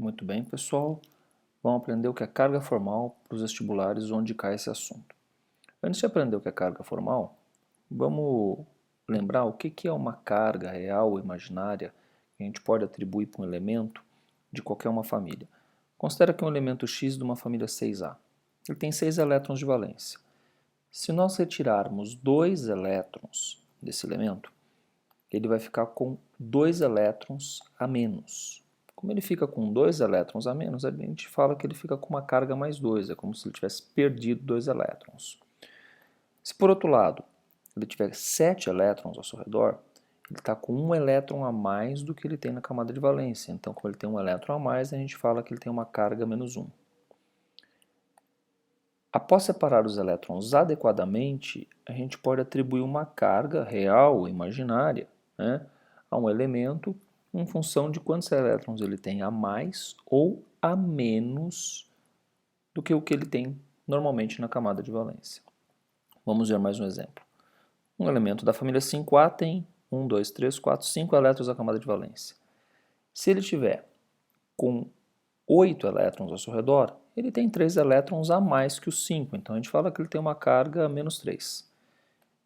Muito bem, pessoal. Vamos aprender o que é carga formal para os vestibulares onde cai esse assunto. Antes de aprender o que é carga formal, vamos lembrar o que é uma carga real ou imaginária que a gente pode atribuir para um elemento de qualquer uma família. Considera que um elemento X de uma família 6A. Ele tem 6 elétrons de valência. Se nós retirarmos 2 elétrons desse elemento, ele vai ficar com 2 elétrons a menos. Como ele fica com 2 elétrons a menos, a gente fala que ele fica com uma carga mais 2, é como se ele tivesse perdido 2 elétrons. Se por outro lado ele tiver 7 elétrons ao seu redor, ele está com 1 elétron a mais do que ele tem na camada de valência. Então, como ele tem 1 elétron a mais, a gente fala que ele tem uma carga menos 1. Após separar os elétrons adequadamente, a gente pode atribuir uma carga real ou imaginária, né, a um elemento em função de quantos elétrons ele tem a mais ou a menos do que o que ele tem normalmente na camada de valência. Vamos ver mais um exemplo. Um elemento da família 5A tem 1, 2, 3, 4, 5 elétrons na camada de valência. Se ele tiver com 8 elétrons ao seu redor, ele tem 3 elétrons a mais que os 5, então a gente fala que ele tem uma carga menos 3.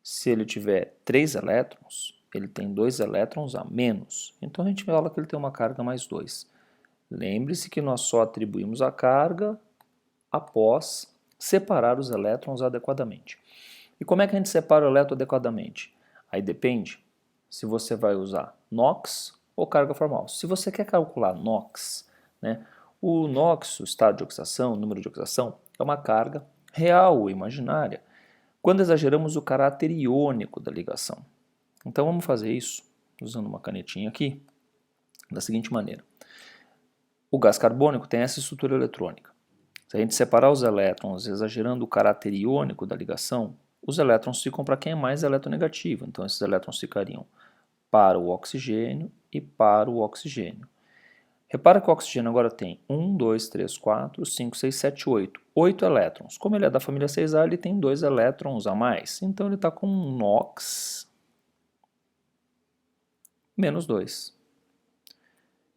Se ele tiver 3 elétrons, ele tem 2 elétrons a menos, então a gente fala que ele tem uma carga mais 2. Lembre-se que nós só atribuímos a carga após separar os elétrons adequadamente. E como é que a gente separa o elétron adequadamente? Aí depende se você vai usar NOx ou carga formal. Se você quer calcular NOx, né, o NOx, o estado de oxidação, o número de oxidação, é uma carga real ou imaginária, quando exageramos o caráter iônico da ligação. Então vamos fazer isso usando uma canetinha aqui, da seguinte maneira. O gás carbônico tem essa estrutura eletrônica. Se a gente separar os elétrons exagerando o caráter iônico da ligação, os elétrons ficam para quem é mais eletronegativo. Então esses elétrons ficariam para o oxigênio e para o oxigênio. Repara que o oxigênio agora tem 1, 2, 3, 4, 5, 6, 7, 8. 8 elétrons. Como ele é da família 6A, ele tem 2 elétrons a mais. Então ele está com um NOx menos 2.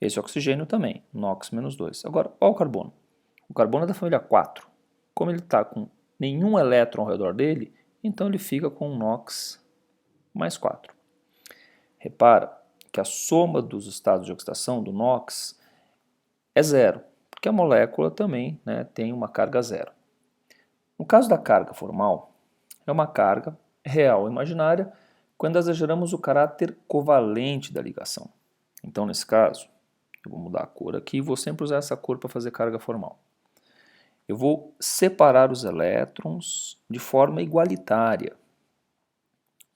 Esse oxigênio também, NOx menos 2. Agora, olha o carbono. O carbono é da família 4. Como ele está com nenhum elétron ao redor dele, então ele fica com um NOx mais 4. Repara que a soma dos estados de oxidação do NOx é zero, porque a molécula também, né, tem uma carga zero. No caso da carga formal, é uma carga real ou imaginária quando exageramos o caráter covalente da ligação. Então, nesse caso, eu vou mudar a cor aqui e vou sempre usar essa cor para fazer carga formal. Eu vou separar os elétrons de forma igualitária.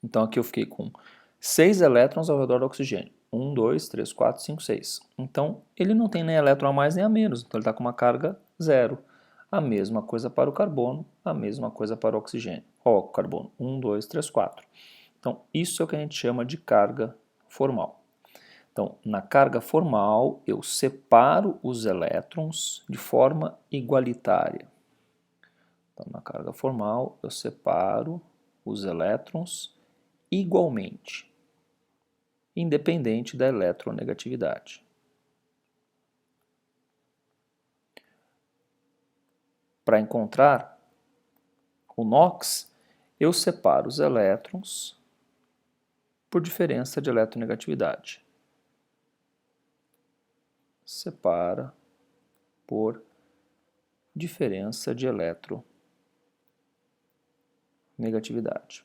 Então aqui eu fiquei com 6 elétrons ao redor do oxigênio. 1, 2, 3, 4, 5, 6. Então ele não tem nem elétron a mais nem a menos, então ele está com uma carga zero. A mesma coisa para o carbono, a mesma coisa para o oxigênio. Ó, o carbono, 1, 2, 3, 4. Então isso é o que a gente chama de carga formal. Então, na carga formal, eu separo os elétrons de forma igualitária. Então, na carga formal, eu separo os elétrons igualmente, independente da eletronegatividade. Para encontrar o NOx, eu separo os elétrons por diferença de eletronegatividade. Separa por diferença de eletronegatividade.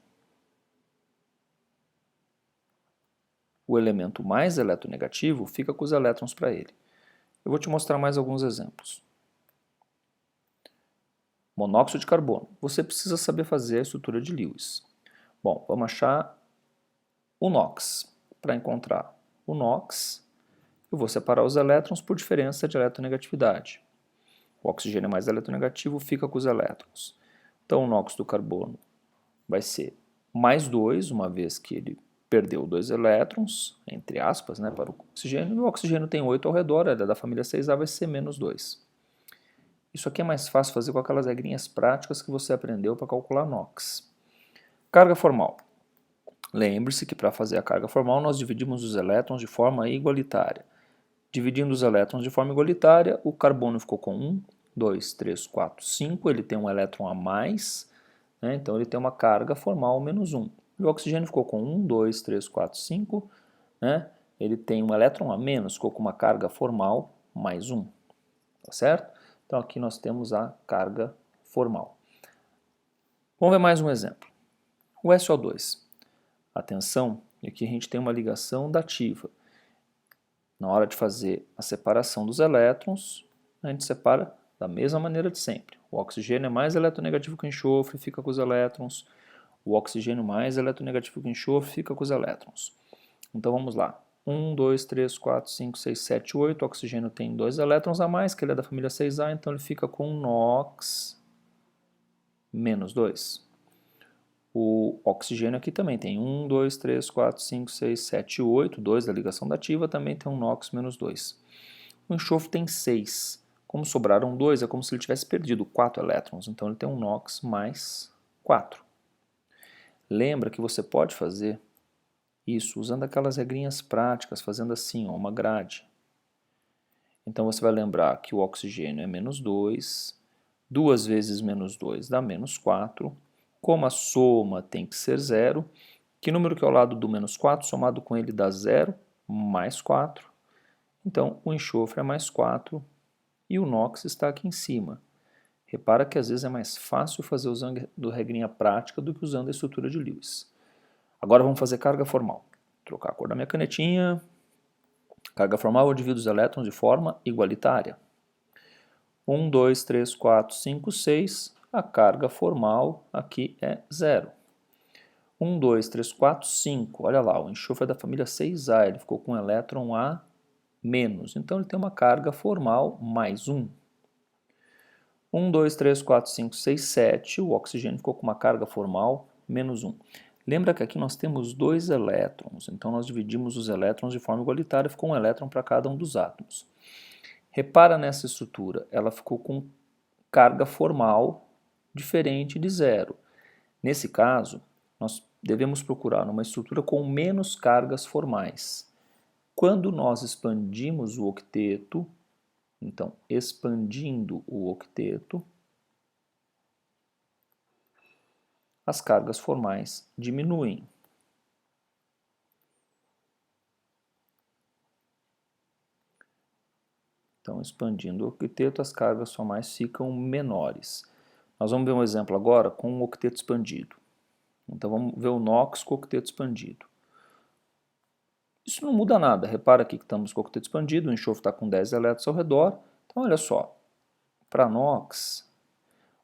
O elemento mais eletronegativo fica com os elétrons para ele. Eu vou te mostrar mais alguns exemplos. Monóxido de carbono. Você precisa saber fazer a estrutura de Lewis. Bom, vamos achar o NOx. Para encontrar o NOx, eu vou separar os elétrons por diferença de eletronegatividade. O oxigênio mais eletronegativo fica com os elétrons. Então o NOx do carbono vai ser mais 2, uma vez que ele perdeu 2 elétrons, entre aspas, né, para o oxigênio, e o oxigênio tem 8 ao redor, é da família 6A, vai ser menos 2. Isso aqui é mais fácil fazer com aquelas regrinhas práticas que você aprendeu para calcular NOx. Carga formal. Lembre-se que para fazer a carga formal nós dividimos os elétrons de forma igualitária. Dividindo os elétrons de forma igualitária, o carbono ficou com 1, 2, 3, 4, 5, ele tem um elétron a mais, né? Então ele tem uma carga formal menos 1. E o oxigênio ficou com 1, 2, 3, 4, 5, né? Ele tem um elétron a menos, ficou com uma carga formal mais 1, tá certo? Então aqui nós temos a carga formal. Vamos ver mais um exemplo. O SO2. Atenção, aqui a gente tem uma ligação dativa. Na hora de fazer a separação dos elétrons, a gente separa da mesma maneira de sempre. O oxigênio é mais eletronegativo que o enxofre, fica com os elétrons. O oxigênio mais eletronegativo que o enxofre, fica com os elétrons. Então vamos lá. 1, 2, 3, 4, 5, 6, 7, 8. O oxigênio tem 2 elétrons a mais, que ele é da família 6A, então ele fica com NOx menos 2. O oxigênio aqui também tem 1, 2, 3, 4, 5, 6, 7, 8. 2 da ligação dativa também tem um NOx menos 2. O enxofre tem 6. Como sobraram 2, é como se ele tivesse perdido 4 elétrons. Então ele tem um NOx mais 4. Lembra que você pode fazer isso usando aquelas regrinhas práticas, fazendo assim, ó, uma grade. Então você vai lembrar que o oxigênio é menos 2. 2 vezes menos 2 dá menos 4. Como a soma tem que ser 0, que número que é ao lado do menos 4, somado com ele dá 0, mais 4. Então, o enxofre é mais 4 e o NOx está aqui em cima. Repara que às vezes é mais fácil fazer usando a regrinha prática do que usando a estrutura de Lewis. Agora vamos fazer carga formal. Vou trocar a cor da minha canetinha. Carga formal eu divido os elétrons de forma igualitária. 1, 2, 3, 4, 5, 6. A carga formal aqui é 0. 1, 2, 3, 4, 5. Olha lá, o enxofre é da família 6A, ele ficou com um elétron a menos. Então ele tem uma carga formal mais 1. 1, 2, 3, 4, 5, 6, 7. O oxigênio ficou com uma carga formal menos 1. Lembra que aqui nós temos 2 elétrons, então nós dividimos os elétrons de forma igualitária, ficou um elétron para cada um dos átomos. Repara nessa estrutura, ela ficou com carga formal diferente de 0. Nesse caso, nós devemos procurar uma estrutura com menos cargas formais. Quando nós expandimos o octeto, então expandindo o octeto, as cargas formais diminuem. Então, expandindo o octeto, as cargas formais ficam menores. Nós vamos ver um exemplo agora com um octeto expandido. Então, vamos ver o NOx com o octeto expandido. Isso não muda nada. Repara aqui que estamos com o octeto expandido, o enxofre está com 10 elétrons ao redor. Então, olha só, para NOx,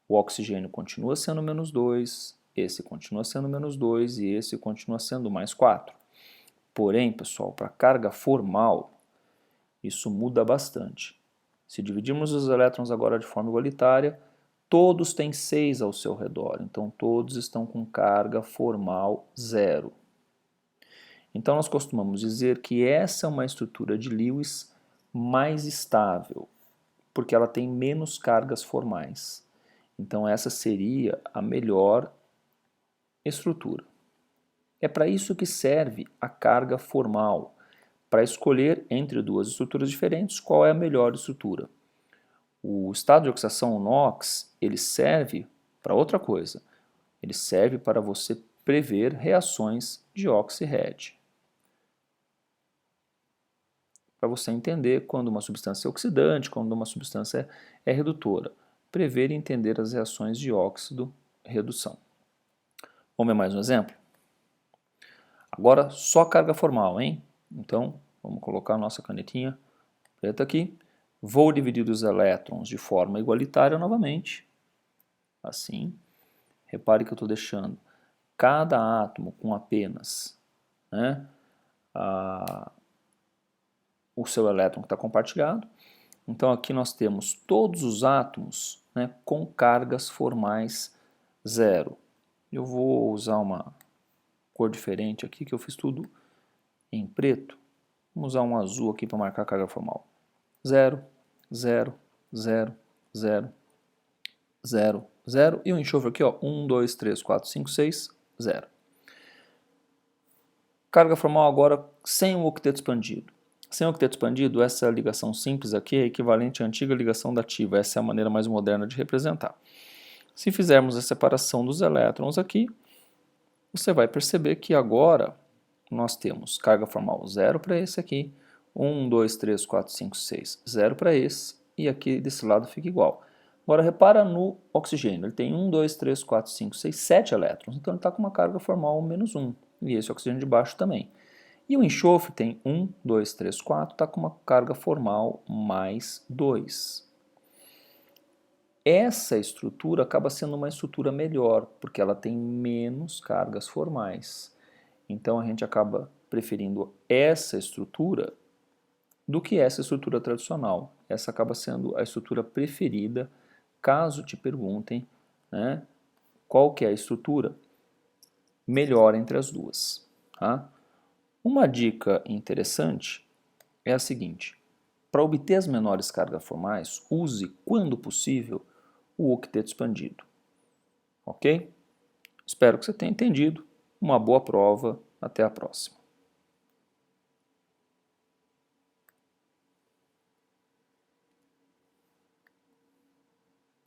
o oxigênio continua sendo menos 2, esse continua sendo menos 2 e esse continua sendo mais 4. Porém, pessoal, para carga formal, isso muda bastante. Se dividirmos os elétrons agora de forma igualitária, todos têm 6 ao seu redor, então todos estão com carga formal 0. Então nós costumamos dizer que essa é uma estrutura de Lewis mais estável, porque ela tem menos cargas formais. Então essa seria a melhor estrutura. É para isso que serve a carga formal, para escolher entre duas estruturas diferentes qual é a melhor estrutura. O estado de oxidação NOx, ele serve para outra coisa. Ele serve para você prever reações de oxi-read. Para você entender quando uma substância é oxidante, quando uma substância é redutora. Prever e entender as reações de óxido-redução. Vamos ver mais um exemplo? Agora só carga formal, hein? Então, vamos colocar a nossa canetinha preta aqui. Vou dividir os elétrons de forma igualitária novamente. Assim. Repare que eu estou deixando cada átomo com apenas, né, o seu elétron que está compartilhado. Então aqui nós temos todos os átomos, né, com cargas formais 0. Eu vou usar uma cor diferente aqui, que eu fiz tudo em preto. Vamos usar um azul aqui para marcar a carga formal. 0, 0, 0, 0, 0, 0. E o enxofre aqui, ó, 1, 2, 3, 4, 5, 6, 0. Carga formal agora sem o octeto expandido. Sem octeto expandido, essa ligação simples aqui é equivalente à antiga ligação dativa. Essa é a maneira mais moderna de representar. Se fizermos a separação dos elétrons aqui, você vai perceber que agora nós temos carga formal 0 para esse aqui, 1, 2, 3, 4, 5, 6, 0 para esse, e aqui desse lado fica igual. Agora repara no oxigênio, ele tem 1, 2, 3, 4, 5, 6, 7 elétrons, então ele está com uma carga formal menos 1, e esse oxigênio de baixo também. E o enxofre tem 1, 2, 3, 4, está com uma carga formal mais 2. Essa estrutura acaba sendo uma estrutura melhor, porque ela tem menos cargas formais. Então a gente acaba preferindo essa estrutura do que essa estrutura tradicional. Essa acaba sendo a estrutura preferida, caso te perguntem, né, qual que é a estrutura melhor entre as duas. Tá? Uma dica interessante é a seguinte: para obter as menores cargas formais, use, quando possível, o octeto expandido. Ok? Espero que você tenha entendido. Uma boa prova. Até a próxima.